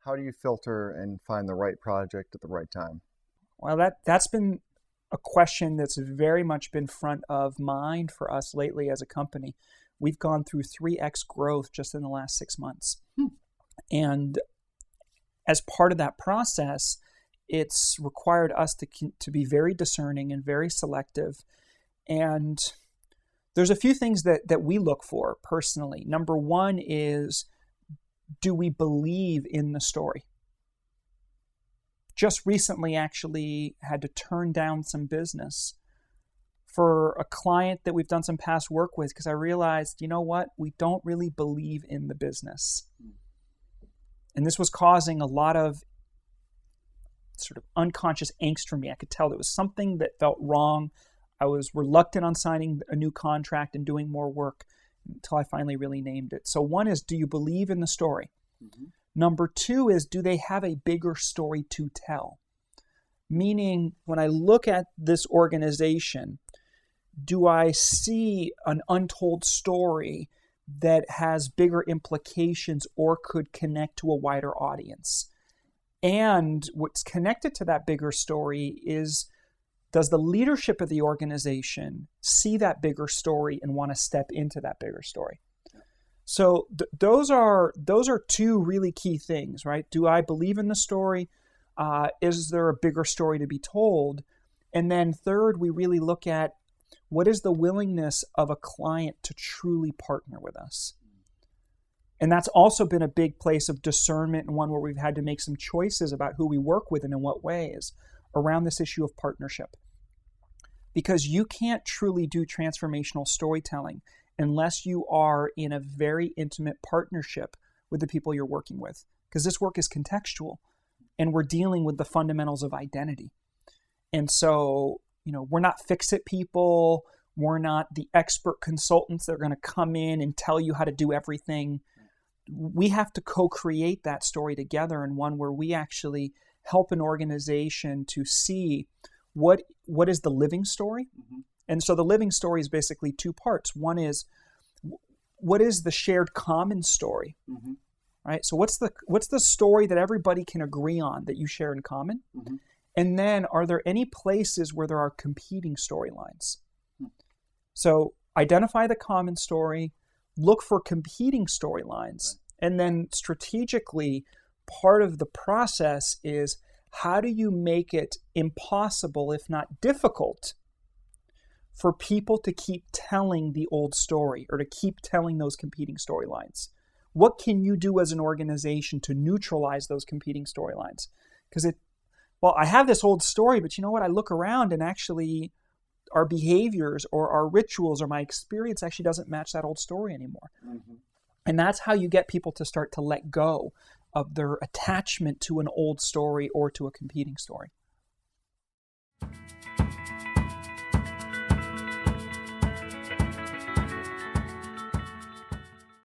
How do you filter and find the right project at the right time? Well, that's been a question that's very much been front of mind for us lately as a company. We've gone through 3x growth just in the last 6 months. And as part of that process, it's required us to be very discerning and very selective. And there's a few things that we look for personally. Number one is, do we believe in the story? Just recently actually had to turn down some business for a client that we've done some past work with because I realized, you know what, we don't really believe in the business. And this was causing a lot of sort of unconscious angst for me. I could tell there was something that felt wrong. I was reluctant on signing a new contract and doing more work until I finally really named it. So one is, do you believe in the story? Mm-hmm. Number two is, do they have a bigger story to tell? Meaning, when I look at this organization, do I see an untold story that has bigger implications or could connect to a wider audience? And what's connected to that bigger story is, does the leadership of the organization see that bigger story and want to step into that bigger story? So those are two really key things, right? Do I believe in the story? Is there a bigger story to be told? And then third, we really look at, what is the willingness of a client to truly partner with us? And that's also been a big place of discernment, and one where we've had to make some choices about who we work with and in what ways around this issue of partnership. Because you can't truly do transformational storytelling unless you are in a very intimate partnership with the people you're working with. Because this work is contextual, and we're dealing with the fundamentals of identity. And so, we're not fix-it people. We're not the expert consultants that are going to come in and tell you how to do everything. We have to co-create that story together, and one where we actually help an organization to see what is the living story. Mm-hmm. And so the living story is basically two parts. One is, what is the shared common story? Mm-hmm. Right? So what's the story that everybody can agree on that you share in common? Mm-hmm. And then, are there any places where there are competing storylines? Mm-hmm. So identify the common story, look for competing storylines, and then strategically, part of the process is, how do you make it impossible, if not difficult, for people to keep telling the old story or to keep telling those competing storylines? What can you do as an organization to neutralize those competing storylines? Because I have this old story, but you know what? I look around and actually our behaviors or our rituals or my experience actually doesn't match that old story anymore. Mm-hmm. And that's how you get people to start to let go of their attachment to an old story or to a competing story.